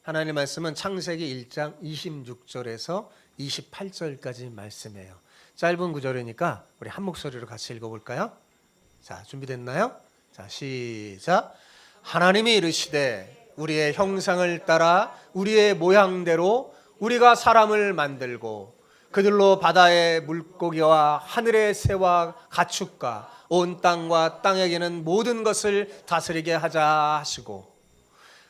하나님 말씀은 창세기 1장 26절에서 28절까지 말씀이에요. 짧은 구절이니까 우리 한 목소리로 같이 읽어볼까요? 자, 준비됐나요? 자, 시작. 하나님이 이르시되 우리의 형상을 따라 우리의 모양대로 우리가 사람을 만들고 그들로 바다의 물고기와 하늘의 새와 가축과 온 땅과 땅에 기는 모든 것을 다스리게 하자 하시고,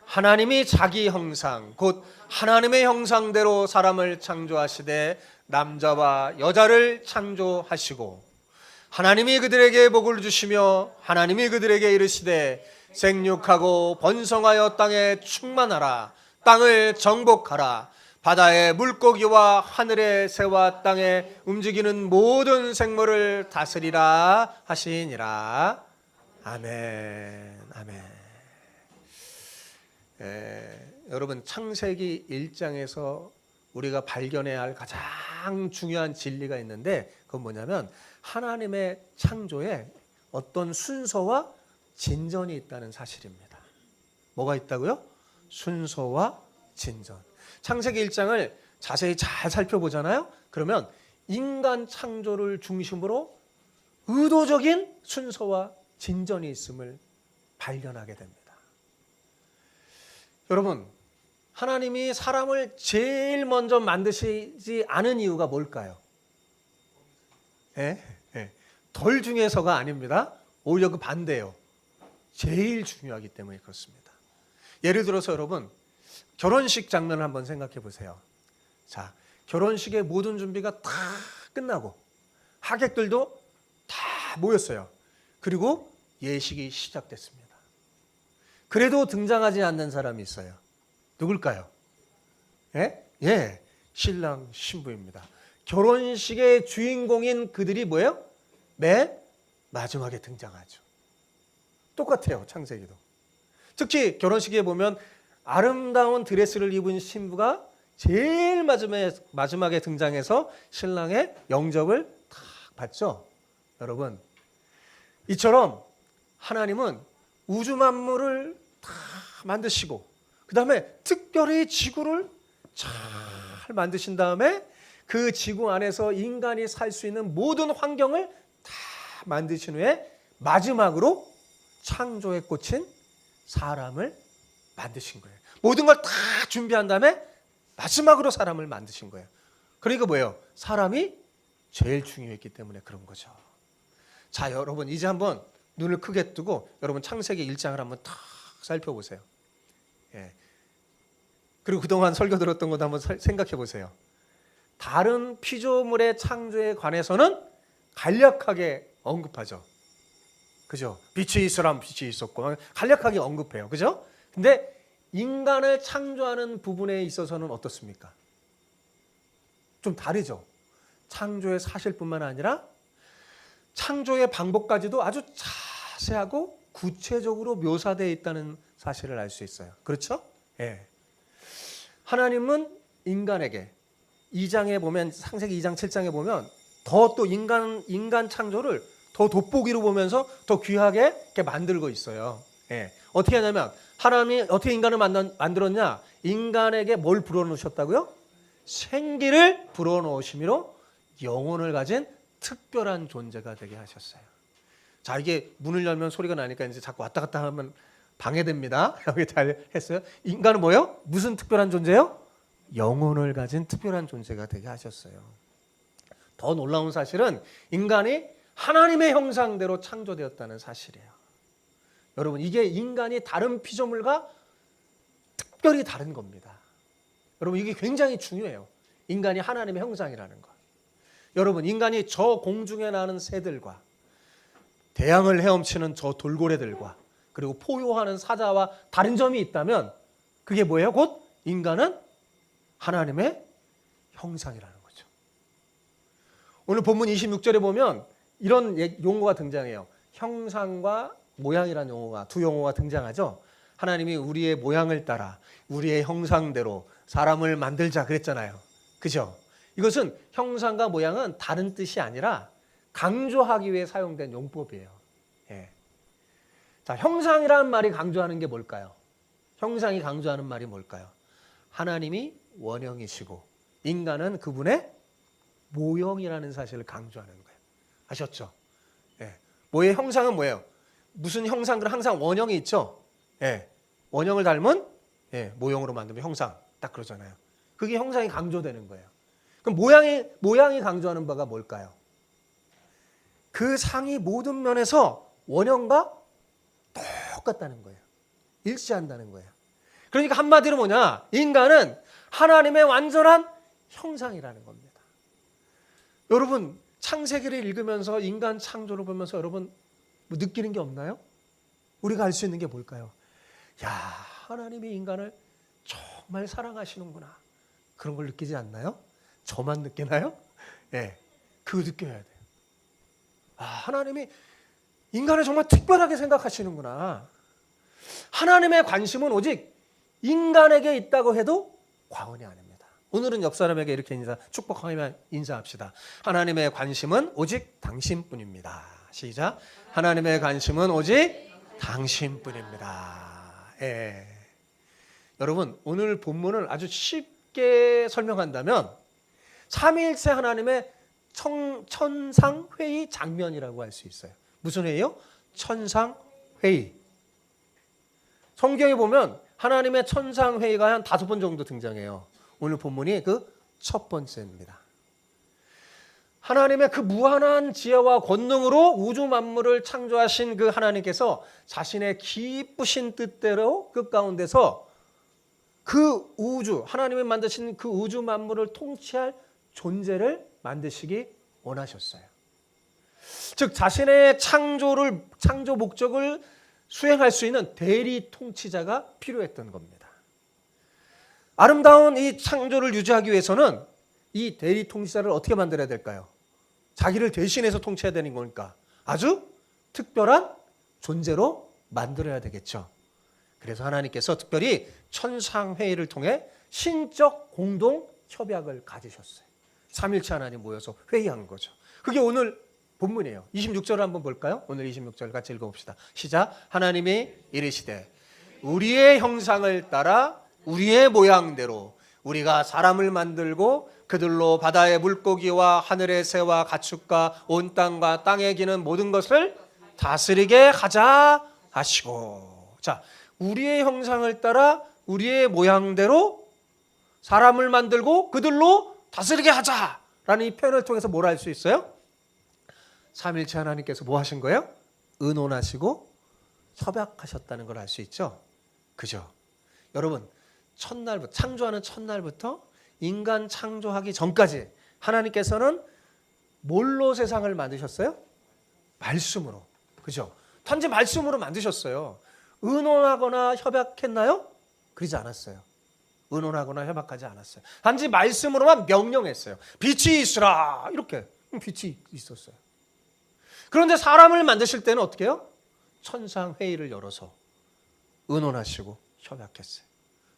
하나님이 자기 형상 곧 하나님의 형상대로 사람을 창조하시되 남자와 여자를 창조하시고, 하나님이 그들에게 복을 주시며 하나님이 그들에게 이르시되 생육하고 번성하여 땅에 충만하라. 땅을 정복하라. 바다의 물고기와 하늘의 새와 땅에 움직이는 모든 생물을 다스리라 하시니라. 아멘. 아멘. 여러분, 창세기 1장에서 우리가 발견해야 할 가장 중요한 진리가 있는데, 그건 뭐냐면 하나님의 창조에 어떤 순서와 진전이 있다는 사실입니다. 뭐가 있다고요? 순서와 진전. 창세기 1장을 자세히 잘 살펴보잖아요. 그러면 인간 창조를 중심으로 의도적인 순서와 진전이 있음을 발견하게 됩니다. 여러분, 하나님이 사람을 제일 먼저 만드시지 않은 이유가 뭘까요? 덜 중에서가 아닙니다. 오히려 그 반대예요. 제일 중요하기 때문에 그렇습니다. 예를 들어서 여러분, 결혼식 장면을 한번 생각해 보세요. 자, 결혼식의 모든 준비가 다 끝나고 하객들도 다 모였어요. 그리고 예식이 시작됐습니다. 그래도 등장하지 않는 사람이 있어요. 누굴까요? 신랑 신부입니다. 결혼식의 주인공인 그들이 뭐예요? 맨 마지막에 등장하죠. 똑같아요, 창세기도. 특히 결혼식에 보면 아름다운 드레스를 입은 신부가 제일 마지막에 등장해서 신랑의 영접을 탁 받죠. 여러분, 이처럼 하나님은 우주 만물을 다 만드시고 그 다음에 특별히 지구를 잘 만드신 다음에 그 지구 안에서 인간이 살 수 있는 모든 환경을 다 만드신 후에 마지막으로 창조에 꽂힌 사람을 만드신 거예요. 모든 걸 다 준비한 다음에 마지막으로 사람을 만드신 거예요. 그러니까 뭐예요? 사람이 제일 중요했기 때문에 그런 거죠. 자, 여러분, 이제 한번 눈을 크게 뜨고 여러분 창세기 1장을 한번 탁 살펴보세요. 그리고 그동안 설교 들었던 것도 한번 생각해 보세요. 다른 피조물의 창조에 관해서는 간략하게 언급하죠. 그죠? 빛이 있으라면 빛이 있었고 간략하게 언급해요. 그죠? 근데 인간을 창조하는 부분에 있어서는 어떻습니까? 좀 다르죠. 창조의 사실뿐만 아니라 창조의 방법까지도 아주 자세하고 구체적으로 묘사되어 있다는 사실을 알 수 있어요. 그렇죠? 하나님은 인간에게 2장에 보면, 창세기 2장 7장에 보면 더 또 인간 창조를 더 돋보기로 보면서 더 귀하게 이렇게 만들고 있어요. 어떻게 하냐면 하나님이 어떻게 인간을 만들었냐? 인간에게 뭘 불어넣으셨다고요? 생기를 불어넣으심으로 영혼을 가진 특별한 존재가 되게 하셨어요. 자, 이게 문을 열면 소리가 나니까 이제 자꾸 왔다 갔다 하면 방해됩니다. 여기 잘 했어요. 인간은 뭐예요? 무슨 특별한 존재예요? 영혼을 가진 특별한 존재가 되게 하셨어요. 더 놀라운 사실은 인간이 하나님의 형상대로 창조되었다는 사실이에요. 여러분, 이게 인간이 다른 피조물과 특별히 다른 겁니다. 여러분, 이게 굉장히 중요해요. 인간이 하나님의 형상이라는 것. 여러분, 인간이 저 공중에 나는 새들과 대양을 헤엄치는 저 돌고래들과 그리고 포효하는 사자와 다른 점이 있다면 그게 뭐예요? 곧 인간은 하나님의 형상이라는 거죠. 오늘 본문 26절에 보면 이런 용어가 등장해요. 형상과 모양이라는 용어가, 두 용어가 등장하죠. 하나님이 우리의 모양을 따라 우리의 형상대로 사람을 만들자 그랬잖아요. 그죠? 이것은 형상과 모양은 다른 뜻이 아니라 강조하기 위해 사용된 용법이에요. 자, 형상이라는 말이 강조하는 게 뭘까요? 형상이 강조하는 말이 뭘까요? 하나님이 원형이시고 인간은 그분의 모형이라는 사실을 강조하는 거예요. 아셨죠? 예. 뭐의 형상은 뭐예요? 무슨 형상? 그럼 항상 원형이 있죠. 예. 원형을 닮은 모형으로 만들면 형상 딱 그러잖아요. 그게 형상이 강조되는 거예요. 그럼 모양이 강조하는 바가 뭘까요? 그 상이 모든 면에서 원형과 똑같다는 거예요. 일치한다는 거예요. 그러니까 한마디로 뭐냐? 인간은 하나님의 완전한 형상이라는 겁니다. 여러분 창세기를 읽으면서 인간 창조를 보면서 여러분 뭐 느끼는 게 없나요? 우리가 알 수 있는 게 뭘까요? 야, 하나님이 인간을 정말 사랑하시는구나. 그런 걸 느끼지 않나요? 저만 느끼나요? 예, 그거 느껴야 돼요. 아, 하나님이 인간을 정말 특별하게 생각하시는구나. 하나님의 관심은 오직 인간에게 있다고 해도 과언이 아닙니다. 오늘은 옆 사람에게 이렇게 축복하며 인사합시다. 하나님의 관심은 오직 당신뿐입니다. 시작. 하나님의 관심은 오직 당신뿐입니다. 예. 여러분 오늘 본문을 아주 쉽게 설명한다면 삼위일체 하나님의 천상회의 장면이라고 할 수 있어요. 무슨 회의요? 천상회의. 성경에 보면 하나님의 천상회의가 한 5번 정도 등장해요. 오늘 본문이 그 첫 번째입니다. 하나님의 그 무한한 지혜와 권능으로 우주 만물을 창조하신 그 하나님께서 자신의 기쁘신 뜻대로 그 가운데서 그 우주, 하나님이 만드신 그 우주 만물을 통치할 존재를 만드시기 원하셨어요. 즉 자신의 창조 목적을 수행할 수 있는 대리 통치자가 필요했던 겁니다. 아름다운 이 창조를 유지하기 위해서는 이 대리 통치자를 어떻게 만들어야 될까요? 자기를 대신해서 통치해야 되는 거니까 아주 특별한 존재로 만들어야 되겠죠. 그래서 하나님께서 특별히 천상회의를 통해 신적 공동 협약을 가지셨어요. 삼일체 하나님 모여서 회의한 거죠. 그게 오늘 본문이에요. 26절을 한번 볼까요? 오늘 26절 같이 읽어봅시다. 시작. 하나님이 이르시되 우리의 형상을 따라 우리의 모양대로 우리가 사람을 만들고 그들로 바다의 물고기와 하늘의 새와 가축과 온 땅과 땅에 기는 모든 것을 다스리게 하자 하시고. 자, 우리의 형상을 따라 우리의 모양대로 사람을 만들고 그들로 다스리게 하자라는 이 표현을 통해서 뭘 알 수 있어요? 삼일체 하나님께서 뭐 하신 거예요? 의논하시고 협약하셨다는 걸 알 수 있죠. 그죠? 여러분 첫날부터 창조하는 첫날부터 인간 창조하기 전까지 하나님께서는 뭘로 세상을 만드셨어요? 말씀으로. 그죠? 단지 말씀으로 만드셨어요. 의논하거나 협약했나요? 그러지 않았어요. 의논하거나 협약하지 않았어요. 단지 말씀으로만 명령했어요. 빛이 있으라. 이렇게 빛이 있었어요. 그런데 사람을 만드실 때는 어떻게 해요? 천상회의를 열어서 의논하시고 협약했어요.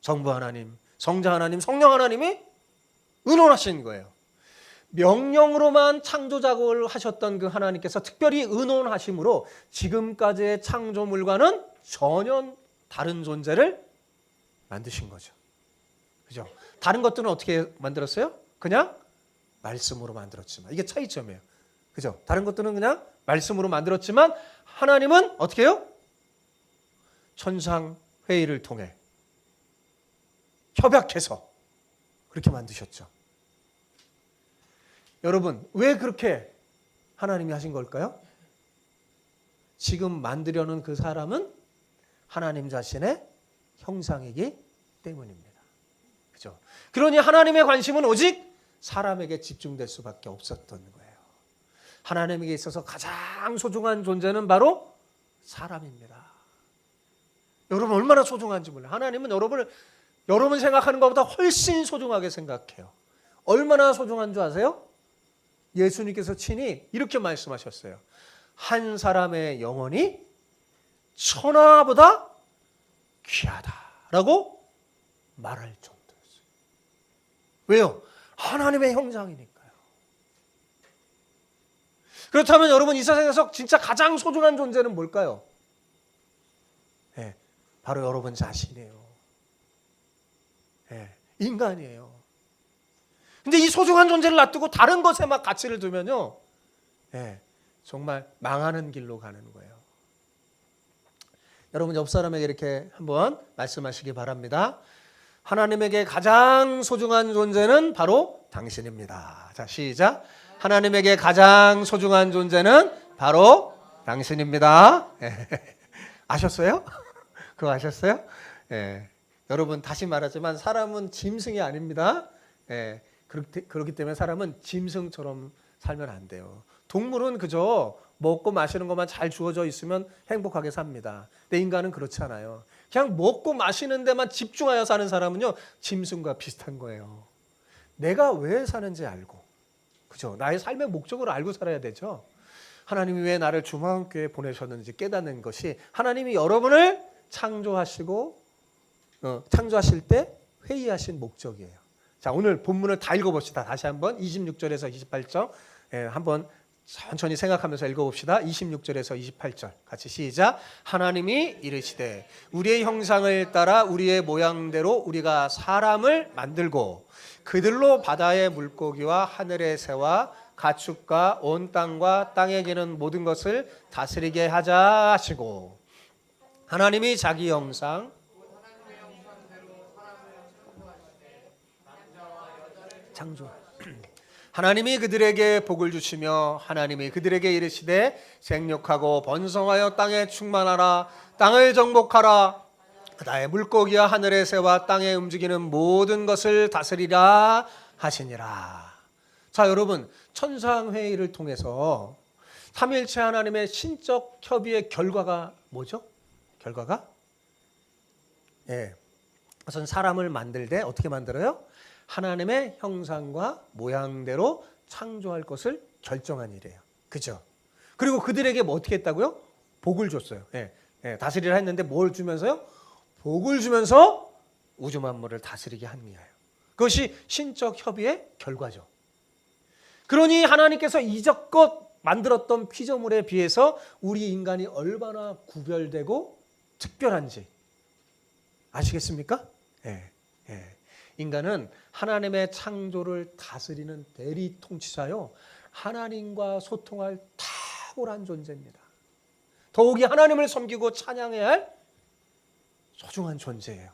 성부 하나님, 성자 하나님, 성령 하나님이 의논하신 거예요. 명령으로만 창조 작업을 하셨던 그 하나님께서 특별히 의논하심으로 지금까지의 창조물과는 전혀 다른 존재를 만드신 거죠. 그죠? 다른 것들은 어떻게 만들었어요? 그냥 말씀으로 만들었지만. 이게 차이점이에요. 그죠? 다른 것들은 그냥 말씀으로 만들었지만 하나님은 어떻게 해요? 천상회의를 통해 협약해서 그렇게 만드셨죠. 여러분, 왜 그렇게 하나님이 하신 걸까요? 지금 만들려는 그 사람은 하나님 자신의 형상이기 때문입니다. 그죠? 그러니 하나님의 관심은 오직 사람에게 집중될 수밖에 없었던 거예요. 하나님에게 있어서 가장 소중한 존재는 바로 사람입니다. 여러분 얼마나 소중한지 몰라요. 하나님은 여러분 생각하는 것보다 훨씬 소중하게 생각해요. 얼마나 소중한 줄 아세요? 예수님께서 친히 이렇게 말씀하셨어요. 한 사람의 영혼이 천하보다 귀하다라고 말할 정도였어요. 왜요? 하나님의 형상이니까요. 그렇다면 여러분 이 세상에서 진짜 가장 소중한 존재는 뭘까요? 네, 바로 여러분 자신이에요. 네, 인간이에요. 근데 이 소중한 존재를 놔두고 다른 것에 막 가치를 두면요, 예, 정말 망하는 길로 가는 거예요. 여러분 옆 사람에게 이렇게 한번 말씀하시기 바랍니다. 하나님에게 가장 소중한 존재는 바로 당신입니다. 자, 시작. 하나님에게 가장 소중한 존재는 바로 당신입니다. 예. 아셨어요? 그거 아셨어요? 예. 여러분 다시 말하지만 사람은 짐승이 아닙니다. 예. 그렇기 때문에 사람은 짐승처럼 살면 안 돼요. 동물은 그저 먹고 마시는 것만 잘 주어져 있으면 행복하게 삽니다. 근데 인간은 그렇지 않아요. 그냥 먹고 마시는 데만 집중하여 사는 사람은요, 짐승과 비슷한 거예요. 내가 왜 사는지 알고, 그죠? 나의 삶의 목적을 알고 살아야 되죠. 하나님이 왜 나를 중앙교회에 보내셨는지 깨닫는 것이 하나님이 여러분을 창조하시고 창조하실 때 회의하신 목적이에요. 자, 오늘 본문을 다 읽어봅시다. 다시 한번 26절에서 28절 한번 천천히 생각하면서 읽어봅시다. 26절에서 28절 같이 시작. 하나님이 이르시되 우리의 형상을 따라 우리의 모양대로 우리가 사람을 만들고 그들로 바다의 물고기와 하늘의 새와 가축과 온 땅과 땅에 기는 모든 것을 다스리게 하자 하시고, 하나님이 자기 형상 창조 하나님이 그들에게 복을 주시며 하나님이 그들에게 이르시되 생육하고 번성하여 땅에 충만하라. 땅을 정복하라. 바다의 물고기와 하늘의 새와 땅에 움직이는 모든 것을 다스리라 하시니라. 자, 여러분 천상회의를 통해서 삼위일체 하나님의 신적 협의의 결과가 뭐죠? 결과가? 예, 우선 사람을 만들 때 어떻게 만들어요? 하나님의 형상과 모양대로 창조할 것을 결정한 일이에요. 그죠? 그리고 그들에게 뭐 어떻게 했다고요? 복을 줬어요. 다스리라 했는데 뭘 주면서요? 복을 주면서 우주 만물을 다스리게 합니다. 그것이 신적 협의의 결과죠. 그러니 하나님께서 이적껏 만들었던 피조물에 비해서 우리 인간이 얼마나 구별되고 특별한지 아시겠습니까? 인간은 하나님의 창조를 다스리는 대리 통치자요, 하나님과 소통할 탁월한 존재입니다. 더욱이 하나님을 섬기고 찬양해야 할 소중한 존재예요.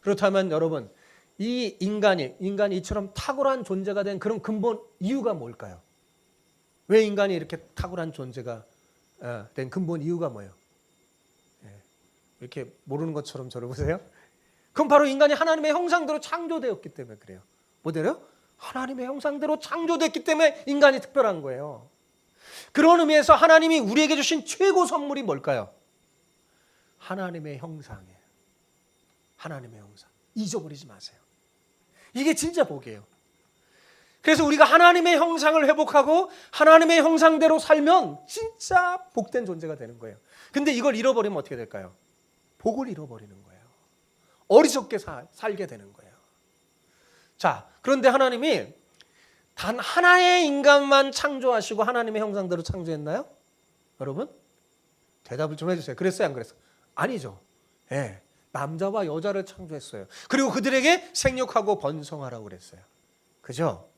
그렇다면 여러분, 이 인간이 이처럼 탁월한 존재가 된 그런 근본 이유가 뭘까요? 왜 인간이 이렇게 탁월한 존재가 된 근본 이유가 뭐예요? 이렇게 모르는 것처럼 저를 보세요. 그럼 바로 인간이 하나님의 형상대로 창조되었기 때문에 그래요. 뭐대로요? 하나님의 형상대로 창조됐기 때문에 인간이 특별한 거예요. 그런 의미에서 하나님이 우리에게 주신 최고 선물이 뭘까요? 하나님의 형상이에요. 하나님의 형상. 잊어버리지 마세요. 이게 진짜 복이에요. 그래서 우리가 하나님의 형상을 회복하고 하나님의 형상대로 살면 진짜 복된 존재가 되는 거예요. 근데 이걸 잃어버리면 어떻게 될까요? 복을 잃어버리는 거예요. 어리석게 살게 되는 거예요. 자, 그런데 하나님이 단 하나의 인간만 창조하시고 하나님의 형상대로 창조했나요? 여러분? 대답을 좀 해주세요. 그랬어요? 안 그랬어요? 아니죠. 남자와 여자를 창조했어요. 그리고 그들에게 생육하고 번성하라고 그랬어요. 그죠?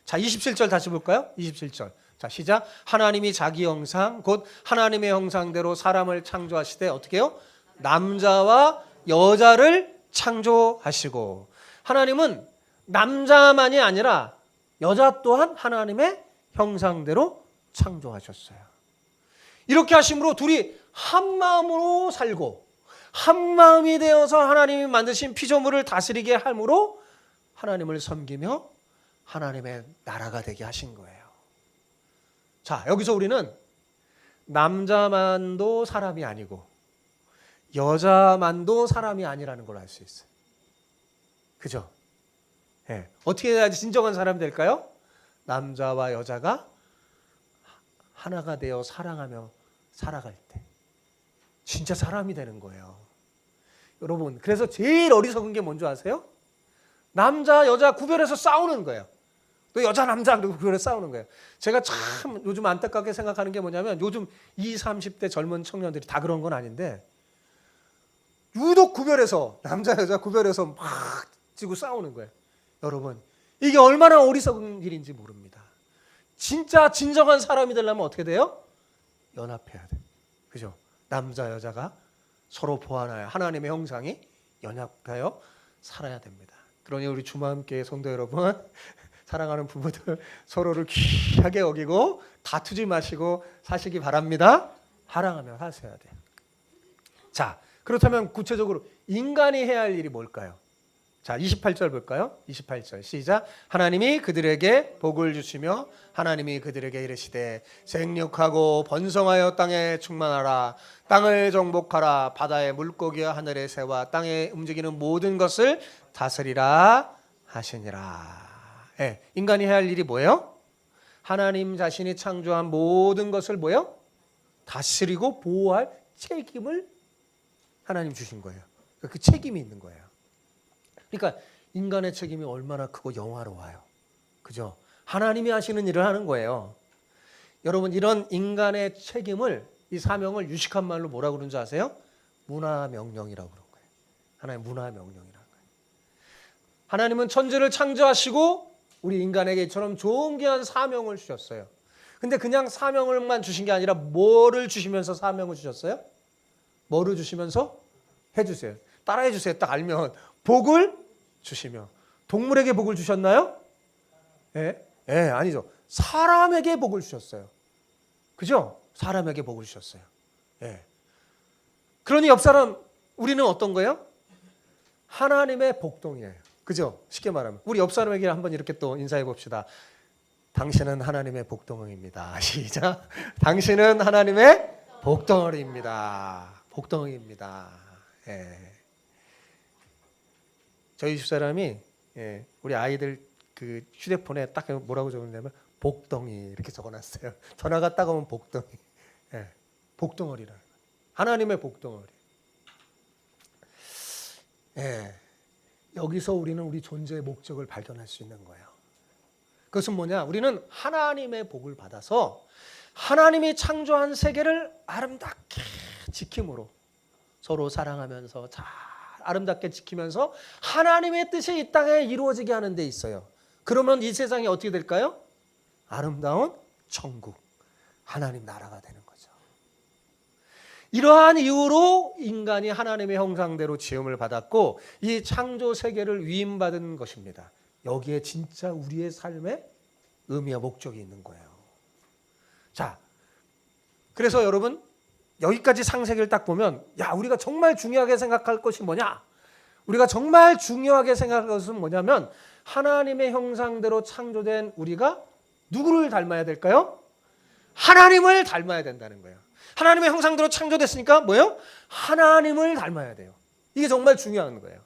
자, 27절 다시 볼까요? 27절. 자, 시작. 하나님이 자기 형상 곧 하나님의 형상대로 사람을 창조하시되 어떻게 해요? 남자와 여자를 창조하시고, 하나님은 남자만이 아니라 여자 또한 하나님의 형상대로 창조하셨어요. 이렇게 하심으로 둘이 한 마음으로 살고 한 마음이 되어서 하나님이 만드신 피조물을 다스리게 함으로 하나님을 섬기며 하나님의 나라가 되게 하신 거예요. 자, 여기서 우리는 남자만도 사람이 아니고 여자만도 사람이 아니라는 걸 알 수 있어요. 그죠? 어떻게 해야지 진정한 사람이 될까요? 남자와 여자가 하나가 되어 사랑하며 살아갈 때 진짜 사람이 되는 거예요. 여러분, 그래서 제일 어리석은 게 뭔지 아세요? 남자 여자 구별해서 싸우는 거예요. 또 여자 남자 구별해서 싸우는 거예요. 제가 참 요즘 안타깝게 생각하는 게 뭐냐면, 요즘 20, 30대 젊은 청년들이 다 그런 건 아닌데 유독 구별해서 남자 여자 구별해서 막 지고 싸우는 거예요. 여러분, 이게 얼마나 어리석은 일인지 모릅니다. 진짜 진정한 사람이 되려면 어떻게 돼요? 연합해야 돼요. 그죠? 남자 여자가 서로 보완하여 하나님의 형상이 연합하여 살아야 됩니다. 그러니 우리 주마함교회 성도 여러분, 사랑하는 부부들 서로를 귀하게 여기고 다투지 마시고 사시기 바랍니다. 사랑하며 사셔야 돼요. 자, 그렇다면 구체적으로 인간이 해야 할 일이 뭘까요? 자, 28절 볼까요? 28절 시작. 하나님이 그들에게 복을 주시며 하나님이 그들에게 이르시되 생육하고 번성하여 땅에 충만하라. 땅을 정복하라. 바다의 물고기와 하늘의 새와 땅에 움직이는 모든 것을 다스리라 하시니라. 네, 인간이 해야 할 일이 뭐예요? 하나님 자신이 창조한 모든 것을 뭐예요? 다스리고 보호할 책임을 하나님 주신 거예요. 그 책임이 있는 거예요. 그러니까 인간의 책임이 얼마나 크고 영화로워요. 그죠? 하나님이 하시는 일을 하는 거예요. 여러분, 이런 인간의 책임을, 이 사명을 유식한 말로 뭐라고 그러는 줄 아세요? 문화명령이라고 그런 거예요. 하나님 문화명령이라는 거예요. 하나님은 천지를 창조하시고 우리 인간에게 이처럼 좋은 귀한 사명을 주셨어요. 근데 그냥 사명을만 주신 게 아니라 뭐를 주시면서 사명을 주셨어요? 뭐를 주시면서? 해주세요. 따라해 주세요. 딱 알면. 복을 주시며. 동물에게 복을 주셨나요? 예? 예, 아니죠. 사람에게 복을 주셨어요. 그죠? 사람에게 복을 주셨어요. 예. 그러니 옆 사람, 우리는 어떤 거예요? 하나님의 복동이에요. 그죠? 쉽게 말하면. 우리 옆 사람에게 한번 이렇게 또 인사해 봅시다. 당신은 하나님의 복덩어리입니다. 시작. 당신은 하나님의 복덩어리입니다. 복덩어리입니다. 예. 저희 집사람이, 예, 우리 아이들 그 휴대폰에 딱 뭐라고 적었냐면 복덩이 이렇게 적어놨어요. 전화가 딱 오면 복덩이. 예, 복덩어리라. 하나님의 복덩어리. 예, 여기서 우리는 우리 존재의 목적을 발견할 수 있는 거예요. 그것은 뭐냐? 우리는 하나님의 복을 받아서 하나님이 창조한 세계를 아름답게 지킴으로 서로 사랑하면서 잘 아름답게 지키면서 하나님의 뜻이 이 땅에 이루어지게 하는 데 있어요. 그러면 이 세상이 어떻게 될까요? 아름다운 천국, 하나님 나라가 되는 거죠. 이러한 이유로 인간이 하나님의 형상대로 지음을 받았고 이 창조 세계를 위임받은 것입니다. 여기에 진짜 우리의 삶에 의미와 목적이 있는 거예요. 자, 그래서 여러분 여기까지 창세기를 딱 보면 야, 우리가 정말 중요하게 생각할 것이 뭐냐? 우리가 정말 중요하게 생각할 것은 뭐냐면 하나님의 형상대로 창조된 우리가 누구를 닮아야 될까요? 하나님을 닮아야 된다는 거예요. 하나님의 형상대로 창조됐으니까 뭐예요? 하나님을 닮아야 돼요. 이게 정말 중요한 거예요.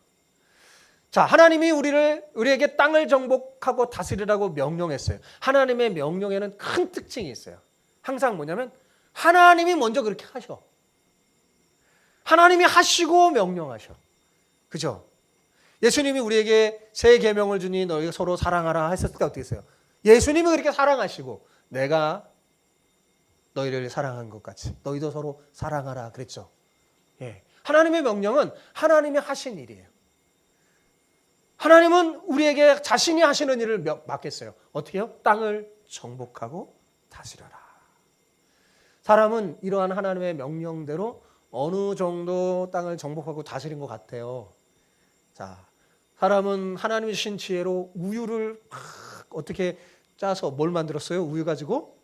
자, 하나님이 우리에게 땅을 정복하고 다스리라고 명령했어요. 하나님의 명령에는 큰 특징이 있어요. 항상 뭐냐면 하나님이 먼저 그렇게 하셔. 하나님이 하시고 명령하셔. 그죠? 예수님이 우리에게 새 계명을 주니 너희가 서로 사랑하라 했을 때 어떻게 했어요? 예수님이 그렇게 사랑하시고 내가 너희를 사랑한 것 같이 너희도 서로 사랑하라 그랬죠. 예. 하나님의 명령은 하나님이 하신 일이에요. 하나님은 우리에게 자신이 하시는 일을 맡겼어요. 어떻게 해요? 땅을 정복하고 다스려라. 사람은 이러한 하나님의 명령대로 어느 정도 땅을 정복하고 다스린 것 같아요. 자, 사람은 하나님이 주신 지혜로 우유를 막 어떻게 짜서 뭘 만들었어요? 우유 가지고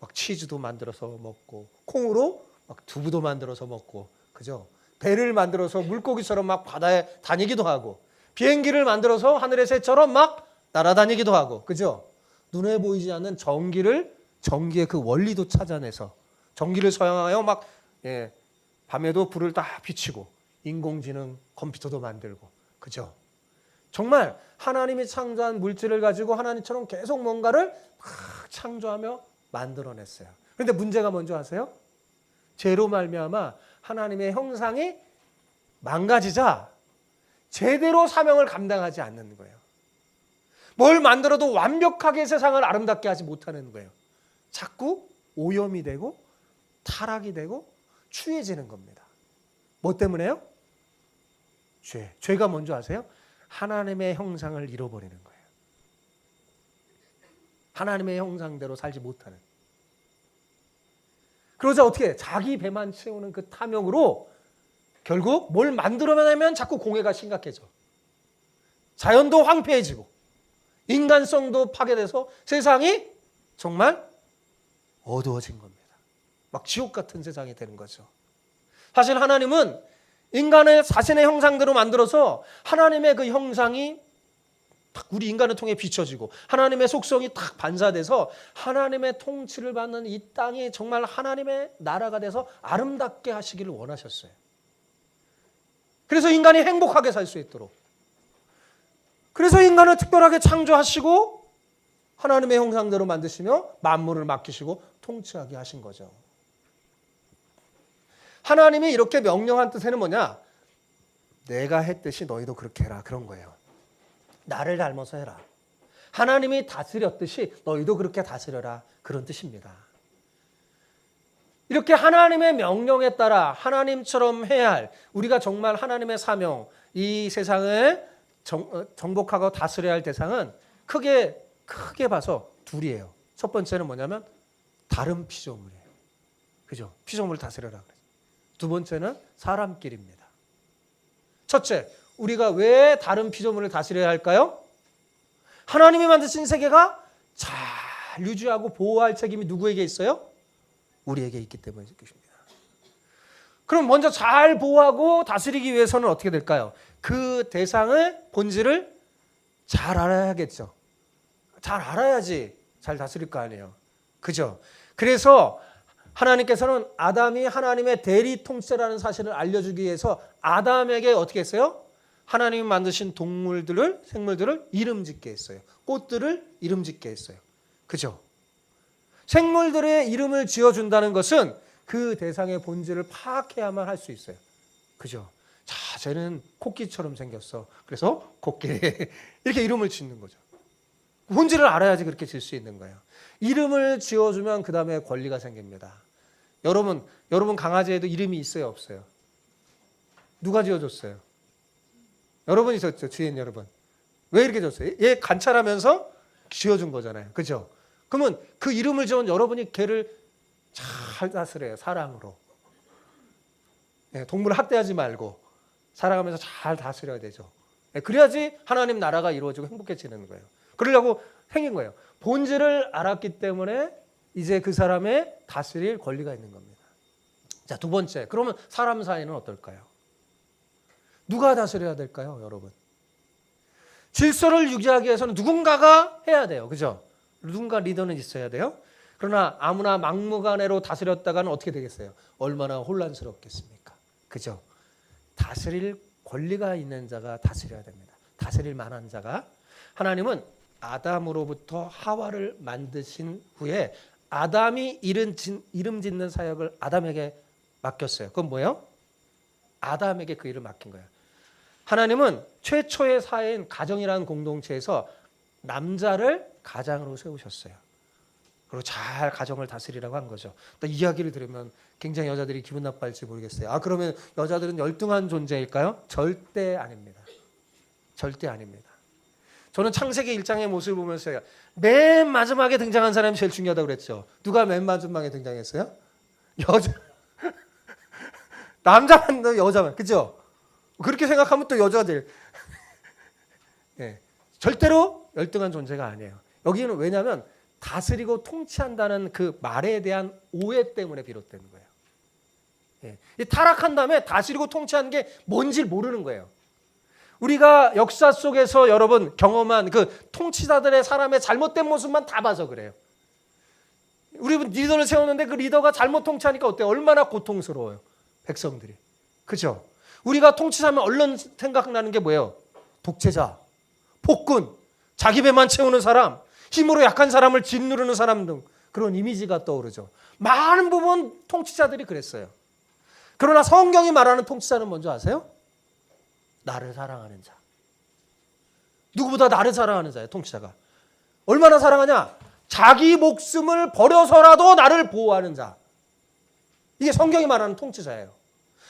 막 치즈도 만들어서 먹고 콩으로 막 두부도 만들어서 먹고, 그죠? 배를 만들어서 물고기처럼 막 바다에 다니기도 하고 비행기를 만들어서 하늘의 새처럼 막 날아다니기도 하고, 그죠? 눈에 보이지 않는 전기의 그 원리도 찾아내서 전기를 사용하여 막 밤에도 불을 다 비치고 인공지능 컴퓨터도 만들고, 그죠? 정말 하나님이 창조한 물질을 가지고 하나님처럼 계속 뭔가를 막 창조하며 만들어냈어요. 그런데 문제가 뭔지 아세요? 죄로 말미암아 하나님의 형상이 망가지자 제대로 사명을 감당하지 않는 거예요. 뭘 만들어도 완벽하게 세상을 아름답게 하지 못하는 거예요. 자꾸 오염이 되고 타락이 되고 추해지는 겁니다. 뭐 때문에요? 죄가 뭔지 아세요? 하나님의 형상을 잃어버리는 거예요. 하나님의 형상대로 살지 못하는. 그러자 어떻게 자기 배만 채우는 그 탐욕으로 결국 뭘 만들어내면 자꾸 공해가 심각해져. 자연도 황폐해지고 인간성도 파괴돼서 세상이 정말 어두워진 겁니다. 막 지옥 같은 세상이 되는 거죠. 사실 하나님은 인간을 자신의 형상대로 만들어서 하나님의 그 형상이 딱 우리 인간을 통해 비춰지고 하나님의 속성이 딱 반사돼서 하나님의 통치를 받는 이 땅이 정말 하나님의 나라가 돼서 아름답게 하시기를 원하셨어요. 그래서 인간이 행복하게 살 수 있도록. 그래서 인간을 특별하게 창조하시고 하나님의 형상대로 만드시며 만물을 맡기시고 통치하게 하신 거죠. 하나님이 이렇게 명령한 뜻에는 뭐냐? 내가 했듯이 너희도 그렇게 해라, 그런 거예요. 나를 닮아서 해라. 하나님이 다스렸듯이 너희도 그렇게 다스려라, 그런 뜻입니다. 이렇게 하나님의 명령에 따라 하나님처럼 해야 할, 우리가 정말 하나님의 사명, 이 세상을 정복하고 다스려야 할 대상은 크게 봐서 둘이에요. 첫 번째는 뭐냐면 다른 피조물이에요. 그죠? 피조물을 다스려라 그래요. 두 번째는 사람끼리입니다. 첫째, 우리가 왜 다른 피조물을 다스려야 할까요? 하나님이 만드신 세계가 잘 유지하고 보호할 책임이 누구에게 있어요? 우리에게 있기 때문에 것입니다. 그럼 먼저 잘 보호하고 다스리기 위해서는 어떻게 될까요? 그 대상을, 본질을 잘 알아야겠죠. 잘 알아야지 잘 다스릴 거 아니에요. 그죠? 그래서 하나님께서는 아담이 하나님의 대리 통치자라는 사실을 알려주기 위해서 아담에게 어떻게 했어요? 하나님이 만드신 동물들을, 생물들을 이름 짓게 했어요. 꽃들을 이름 짓게 했어요. 그죠? 생물들의 이름을 지어준다는 것은 그 대상의 본질을 파악해야만 할 수 있어요. 그죠? 자, 쟤는 코끼처럼 생겼어. 그래서 코끼 이렇게 이름을 짓는 거죠. 본질을 알아야지 그렇게 질 수 있는 거예요. 이름을 지어주면 그 다음에 권리가 생깁니다. 여러분 강아지에도 이름이 있어요, 없어요? 누가 지어줬어요? 여러분이 졌죠, 주인 여러분. 왜 이렇게 줬어요? 얘 관찰하면서 지어준 거잖아요. 그죠? 그러면 그 이름을 지은 여러분이 걔를 잘 다스려요, 사랑으로. 동물을 학대하지 말고 살아가면서 잘 다스려야 되죠. 그래야지 하나님 나라가 이루어지고 행복해지는 거예요. 그러려고 생긴 거예요. 본질을 알았기 때문에 이제 그 사람의 다스릴 권리가 있는 겁니다. 자, 두 번째. 그러면 사람 사이는 어떨까요? 누가 다스려야 될까요, 여러분? 질서를 유지하기 위해서는 누군가가 해야 돼요. 그죠? 누군가 리더는 있어야 돼요. 그러나 아무나 막무가내로 다스렸다가는 어떻게 되겠어요? 얼마나 혼란스럽겠습니까? 그죠? 다스릴 권리가 있는 자가 다스려야 됩니다. 다스릴 만한 자가. 하나님은 아담으로부터 하와를 만드신 후에 아담이 이름 짓는 사역을 아담에게 맡겼어요. 그건 뭐예요? 아담에게 그 일을 맡긴 거예요. 하나님은 최초의 사회인 가정이라는 공동체에서 남자를 가장으로 세우셨어요. 그리고 잘 가정을 다스리라고 한 거죠. 이 이야기를 들으면 굉장히 여자들이 기분 나빠할지 모르겠어요. 그러면 여자들은 열등한 존재일까요? 절대 아닙니다. 절대 아닙니다. 저는 창세기 1장의 모습을 보면서 맨 마지막에 등장한 사람이 제일 중요하다고 그랬죠. 누가 맨 마지막에 등장했어요? 여자. 남자만 더 여자만. 그죠? 그렇게 생각하면 또 여자들. 네. 절대로 열등한 존재가 아니에요. 여기는 왜냐하면 다스리고 통치한다는 그 말에 대한 오해 때문에 비롯되는 거예요. 예. 타락한 다음에 다스리고 통치하는 게 뭔지 모르는 거예요. 우리가 역사 속에서 여러분 경험한 그 통치자들의 사람의 잘못된 모습만 다 봐서 그래요. 우리 리더를 세웠는데 그 리더가 잘못 통치하니까 어때요? 얼마나 고통스러워요, 백성들이. 그죠? 우리가 통치하면 얼른 생각나는 게 뭐예요? 독재자, 폭군, 자기 배만 채우는 사람, 힘으로 약한 사람을 짓누르는 사람 등 그런 이미지가 떠오르죠. 많은 부분 통치자들이 그랬어요. 그러나 성경이 말하는 통치자는 뭔지 아세요? 나를 사랑하는 자. 누구보다 나를 사랑하는 자예요, 통치자가. 얼마나 사랑하냐? 자기 목숨을 버려서라도 나를 보호하는 자. 이게 성경이 말하는 통치자예요.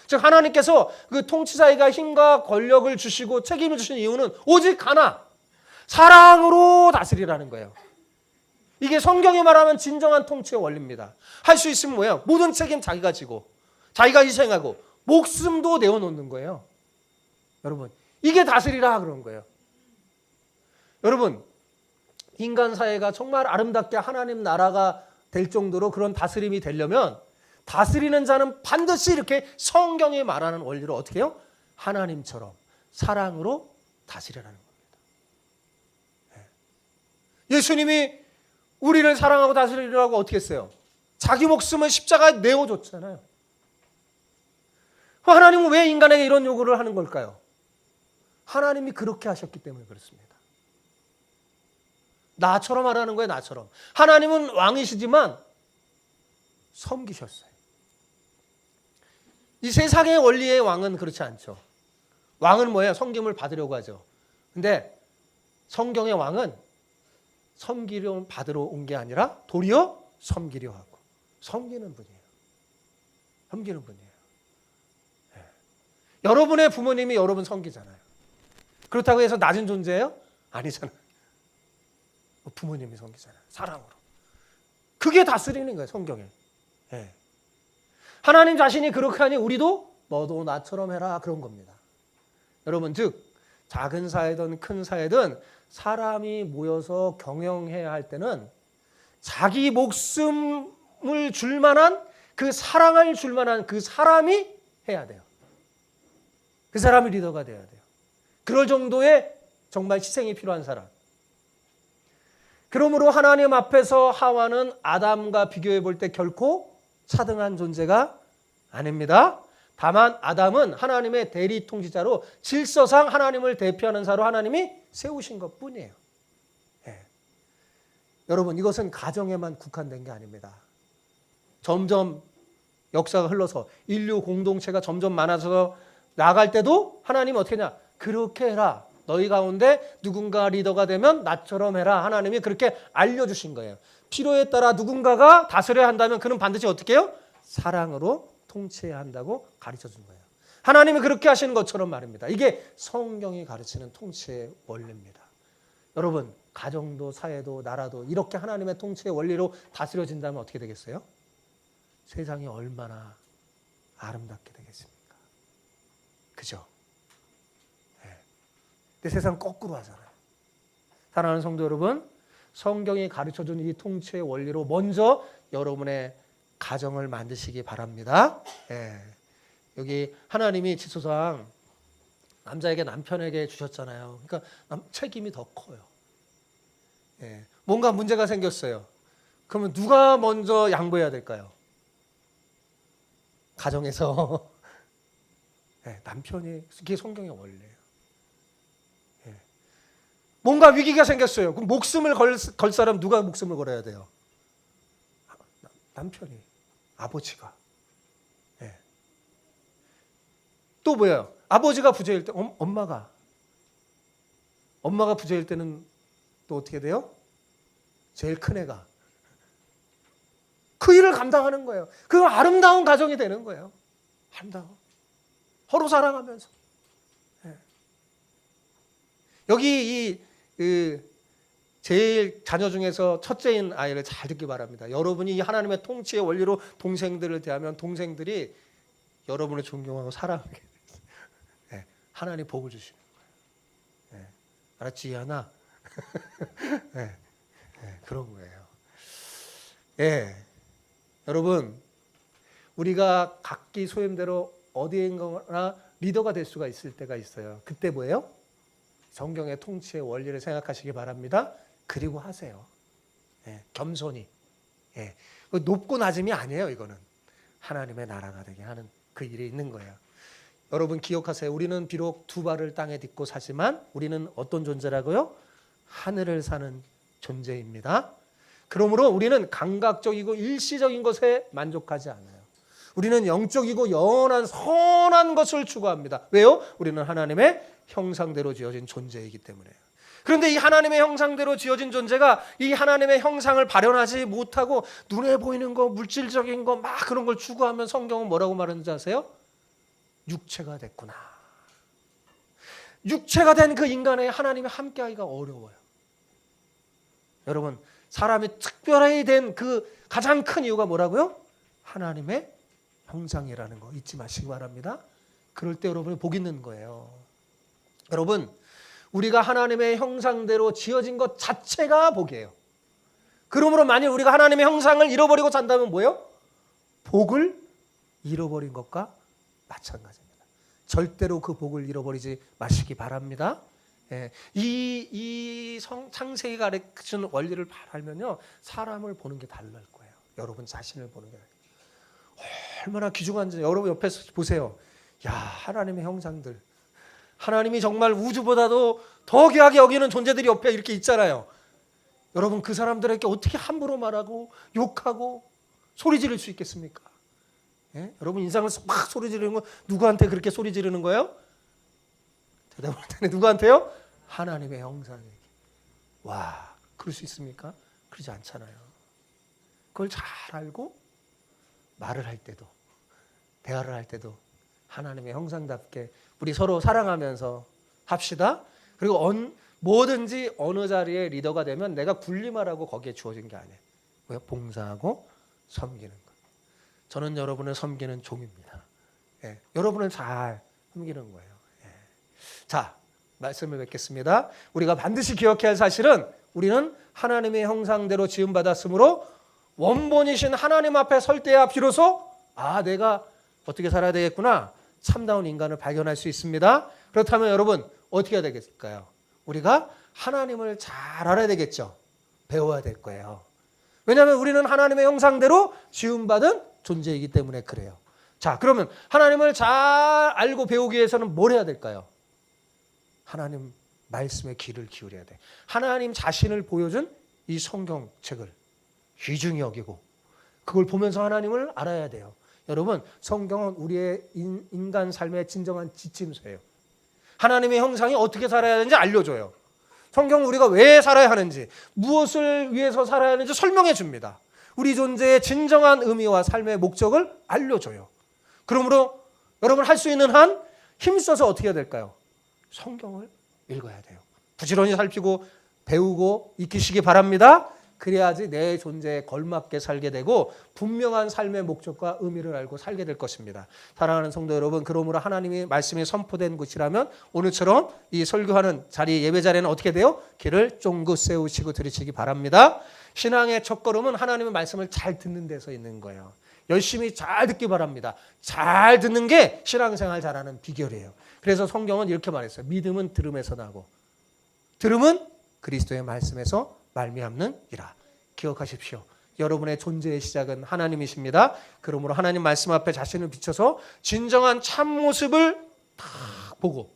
즉 하나님께서 그 통치자에게 힘과 권력을 주시고 책임을 주신 이유는 오직 하나, 사랑으로 다스리라는 거예요. 이게 성경에 말하면 진정한 통치의 원리입니다. 할 수 있으면 뭐예요? 모든 책임 자기가 지고 자기가 희생하고 목숨도 내어놓는 거예요. 여러분, 이게 다스리라 그런 거예요. 여러분, 인간 사회가 정말 아름답게 하나님 나라가 될 정도로 그런 다스림이 되려면 다스리는 자는 반드시 이렇게 성경이 말하는 원리로 어떻게 해요? 하나님처럼 사랑으로 다스리라는 겁니다. 예수님이 우리를 사랑하고 다스리라고 어떻게 했어요? 자기 목숨을 십자가에 내어줬잖아요. 하나님은 왜 인간에게 이런 요구를 하는 걸까요? 하나님이 그렇게 하셨기 때문에 그렇습니다. 나처럼 하라는 거예요. 나처럼. 하나님은 왕이시지만 섬기셨어요. 이 세상의 원리의 왕은 그렇지 않죠. 왕은 뭐예요? 섬김을 받으려고 하죠. 근데 성경의 왕은 섬기려 받으러 온 게 아니라 도리어 섬기려 하고 섬기는 분이에요. 섬기는 분이에요. 네. 여러분의 부모님이 여러분 섬기잖아요. 그렇다고 해서 낮은 존재예요? 아니잖아요. 부모님이 섬기잖아요. 사랑으로. 그게 다스리는 거예요. 성경에. 네. 하나님 자신이 그렇게 하니 우리도 너도 나처럼 해라 그런 겁니다. 여러분, 즉 작은 사회든 큰 사회든 사람이 모여서 경영해야 할 때는 자기 목숨을 줄 만한 그 사랑을 줄 만한 그 사람이 해야 돼요. 그 사람이 리더가 돼야 돼요. 그럴 정도의 정말 희생이 필요한 사람. 그러므로 하나님 앞에서 하와는 아담과 비교해 볼 때 결코 차등한 존재가 아닙니다. 다만 아담은 하나님의 대리 통치자로 질서상 하나님을 대표하는 자로 하나님이 세우신 것뿐이에요. 예. 여러분, 이것은 가정에만 국한된 게 아닙니다. 점점 역사가 흘러서 인류 공동체가 점점 많아서 나갈 때도 하나님 어떻게 하냐? 그렇게 해라. 너희 가운데 누군가 리더가 되면 나처럼 해라. 하나님이 그렇게 알려주신 거예요. 필요에 따라 누군가가 다스려야 한다면 그는 반드시 어떻게 해요? 사랑으로 통치해야 한다고 가르쳐준 거예요. 하나님이 그렇게 하시는 것처럼 말입니다. 이게 성경이 가르치는 통치의 원리입니다. 여러분, 가정도 사회도 나라도 이렇게 하나님의 통치의 원리로 다스려진다면 어떻게 되겠어요? 세상이 얼마나 아름답게 되겠습니까? 그죠? 네. 근데 세상 거꾸로 하잖아요. 사랑하는 성도 여러분, 성경이 가르쳐준 이 통치의 원리로 먼저 여러분의 가정을 만드시기 바랍니다. 예. 여기 하나님이 지소상 남자에게 남편에게 주셨잖아요. 그러니까 책임이 더 커요. 예. 뭔가 문제가 생겼어요. 그러면 누가 먼저 양보해야 될까요? 가정에서 예. 남편이, 그게 성경의 원리예요. 예. 뭔가 위기가 생겼어요. 그럼 목숨을 걸 사람 누가 목숨을 걸어야 돼요? 남편이, 아버지가. 예. 또 뭐예요? 아버지가 부재일 때 엄마가 부재일 때는 또 어떻게 돼요? 제일 큰 애가 그 일을 감당하는 거예요. 그 아름다운 가정이 되는 거예요. 아름다워. 서로 사랑하면서. 예. 여기 제일 자녀 중에서 첫째인 아이를 잘 듣기 바랍니다. 여러분이 이 하나님의 통치의 원리로 동생들을 대하면 동생들이 여러분을 존경하고 사랑하게 돼요. 네, 하나님 복을 주시는 거예요. 네, 알았지, 이하나? 네, 네, 그런 거예요. 네, 여러분, 우리가 각기 소임대로 어디인가나 리더가 될 수가 있을 때가 있어요. 그때 뭐예요? 성경의 통치의 원리를 생각하시기 바랍니다. 그리고 하세요. 예, 겸손히. 예, 높고 낮음이 아니에요. 이거는 하나님의 나라가 되게 하는 그 일이 있는 거예요. 여러분 기억하세요. 우리는 비록 두 발을 땅에 딛고 사지만 우리는 어떤 존재라고요? 하늘을 사는 존재입니다. 그러므로 우리는 감각적이고 일시적인 것에 만족하지 않아요. 우리는 영적이고 영원한 선한 것을 추구합니다. 왜요? 우리는 하나님의 형상대로 지어진 존재이기 때문에요. 그런데 이 하나님의 형상대로 지어진 존재가 이 하나님의 형상을 발현하지 못하고 눈에 보이는 거, 물질적인 거 막 그런 걸 추구하면 성경은 뭐라고 말하는지 아세요? 육체가 됐구나. 육체가 된 그 인간에 하나님이 함께하기가 어려워요. 여러분, 사람이 특별히 된 그 가장 큰 이유가 뭐라고요? 하나님의 형상이라는 거 잊지 마시기 바랍니다. 그럴 때 여러분이 복 있는 거예요. 여러분, 우리가 하나님의 형상대로 지어진 것 자체가 복이에요. 그러므로 만일 우리가 하나님의 형상을 잃어버리고 산다면 뭐예요? 복을 잃어버린 것과 마찬가지입니다. 절대로 그 복을 잃어버리지 마시기 바랍니다. 예, 창세기 가르치는 원리를 알면요, 사람을 보는 게 다를 거예요. 여러분 자신을 보는 게 얼마나 귀중한지 여러분 옆에서 보세요. 야, 하나님의 형상들, 하나님이 정말 우주보다도 더 귀하게 여기는 존재들이 옆에 이렇게 있잖아요. 여러분, 그 사람들에게 어떻게 함부로 말하고 욕하고 소리 지를 수 있겠습니까? 예? 여러분, 인상을 막 소리 지르는 거 누구한테 그렇게 소리 지르는 거예요? 대답을 못하네. 누구한테요? 하나님의 형상에게. 와, 그럴 수 있습니까? 그러지 않잖아요. 그걸 잘 알고 말을 할 때도, 대화를 할 때도 하나님의 형상답게 우리 서로 사랑하면서 합시다. 그리고 뭐든지 어느 자리에 리더가 되면 내가 군림하라고 거기에 주어진 게 아니에요. 뭐야? 봉사하고 섬기는 것. 저는 여러분을 섬기는 종입니다. 예, 여러분을 잘 섬기는 거예요. 예. 자, 말씀을 맺겠습니다. 우리가 반드시 기억해야 할 사실은 우리는 하나님의 형상대로 지음받았으므로 원본이신 하나님 앞에 설 때야 비로소 내가 어떻게 살아야 되겠구나, 참다운 인간을 발견할 수 있습니다. 그렇다면 여러분 어떻게 해야 되겠을까요? 우리가 하나님을 잘 알아야 되겠죠. 배워야 될 거예요. 왜냐하면 우리는 하나님의 형상대로 지음받은 존재이기 때문에 그래요. 자, 그러면 하나님을 잘 알고 배우기 위해서는 뭘 해야 될까요? 하나님 말씀에 귀를 기울여야 돼. 하나님 자신을 보여준 이 성경책을 귀중히 여기고 그걸 보면서 하나님을 알아야 돼요. 여러분, 성경은 우리의 인간 삶의 진정한 지침서예요. 하나님의 형상이 어떻게 살아야 하는지 알려줘요. 성경은 우리가 왜 살아야 하는지, 무엇을 위해서 살아야 하는지 설명해 줍니다. 우리 존재의 진정한 의미와 삶의 목적을 알려줘요. 그러므로 여러분 할 수 있는 한 힘써서 어떻게 해야 될까요? 성경을 읽어야 돼요. 부지런히 살피고 배우고 익히시기 바랍니다. 그래야지 내 존재에 걸맞게 살게 되고 분명한 삶의 목적과 의미를 알고 살게 될 것입니다. 사랑하는 성도 여러분, 그러므로 하나님의 말씀이 선포된 곳이라면 오늘처럼 이 설교하는 자리, 예배 자리에는 어떻게 돼요? 귀를 쫑긋 세우시고 들으시기 바랍니다. 신앙의 첫걸음은 하나님의 말씀을 잘 듣는 데서 있는 거예요. 열심히 잘 듣기 바랍니다. 잘 듣는 게 신앙생활 잘하는 비결이에요. 그래서 성경은 이렇게 말했어요. 믿음은 들음에서 나고 들음은 그리스도의 말씀에서 말미암는이라. 기억하십시오. 여러분의 존재의 시작은 하나님이십니다. 그러므로 하나님 말씀 앞에 자신을 비춰서 진정한 참모습을 딱 보고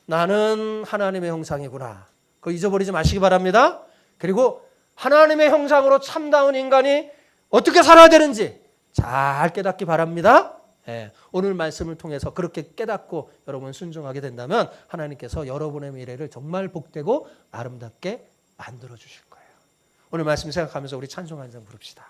나는 하나님의 형상이구나. 그거 잊어버리지 마시기 바랍니다. 그리고 하나님의 형상으로 참다운 인간이 어떻게 살아야 되는지 잘 깨닫기 바랍니다. 오늘 말씀을 통해서 그렇게 깨닫고 여러분 순종하게 된다면 하나님께서 여러분의 미래를 정말 복되고 아름답게 만들어 주실 거예요. 오늘 말씀 생각하면서 우리 찬송 한 장 부릅시다.